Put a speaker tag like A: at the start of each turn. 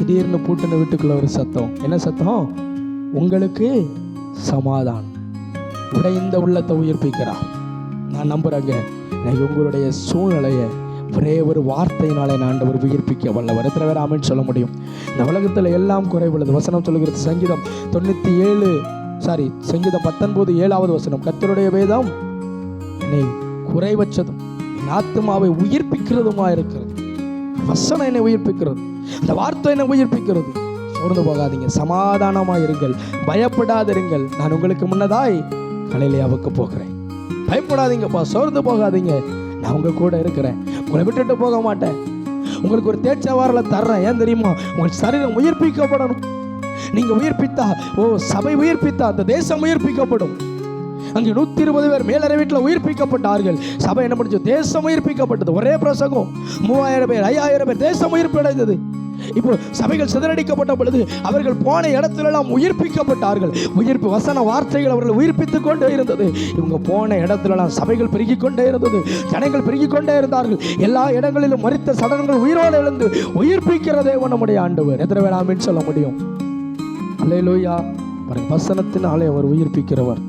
A: திடீர்னு பூட்டின வீட்டுக்குள்ள ஒரு சத்தம். என்ன சத்தம்? உங்களுக்கு சமாதானம். உடைந்த உள்ளத்தை உயிர்ப்பிக்கிறா. நான் நம்புறேங்க, இன்னைக்கு உங்களுடைய சூழ்நிலையை ஒரே ஒரு வார்த்தையினாலே ஆண்டவர் உயிர்ப்பிக்க வல்லவர். எத்தனை பேர் ஆமென் சொல்ல முடியும்? இந்த உலகத்தில் எல்லாம் குறைவுள்ளது. வசனம் சொல்லுகிறது சங்கீதம் 19:7 வசனம், கர்த்தருடைய வேதம் என்னை குறைவற்றதும் என் ஆத்துமாவை உயிர்ப்பிக்கிறதுமா இருக்கிறது. வசனம் என்னை உயிர்ப்பிக்கிறது, அந்த வார்த்தை என்னை உயிர்ப்பிக்கிறது. சோர்ந்து போகாதீங்க, சமாதானமாக இருங்கள், பயப்படாதிருங்கள். நான் உங்களுக்கு முன்னதாய் கலிலேயாவுக்கு போகிறேன். பயப்படாதீங்கப்பா, சோர்ந்து போகாதீங்க, நான் உங்க கூட இருக்கிறேன், உங்களை விட்டுட்டு போக மாட்டேன். உங்களுக்கு ஒரு தேர்ச்சவாரில் தர்றேன். ஏன் தெரியுமா? உங்கள் சரீரம் உயிர்ப்பிக்கப்படணும். நீங்க உயிர்ப்பித்தா, சபை உயிர்ப்பித்தா அந்த தேசம் உயிர்ப்பிக்கப்படும். அங்கே 120 பேர் மேலறை வீட்டில் உயிர்ப்பிக்கப்பட்டார்கள். சபை என்ன பண்ணுச்சு? தேசம் உயிர்ப்பிக்கப்பட்டது. ஒரே பிரசங்கம், 3000 பேர் 5000 பேர், தேசம் உயிர்ப்பு அடைந்தது. இப்போ சபைகள் சிதறடிக்கப்பட்ட பொழுது அவர்கள் போன இடத்திலெல்லாம் உயிர்ப்பிக்கப்பட்டார்கள். உயிர்ப்பு வசன வார்த்தைகள் அவர்கள் உயிர்ப்பித்துக் கொண்டே இருந்தது. இவங்க போன இடத்திலெல்லாம் சபைகள் பெருகிக் கொண்டே இருந்தது, ஜனங்கள் பெருகிக் கொண்டே இருந்தார்கள். எல்லா இடங்களிலும் மரித்த சடலங்கள் உயிரோடு எழுந்து உயிர்ப்பிக்கிறதே நம்முடைய ஆண்டவர். எத்தனை பேர் ஆமென் சொல்ல முடியும்? அல்லேலூயா. வசனத்தினாலே அவர் உயிர்ப்பிக்கிறவர்.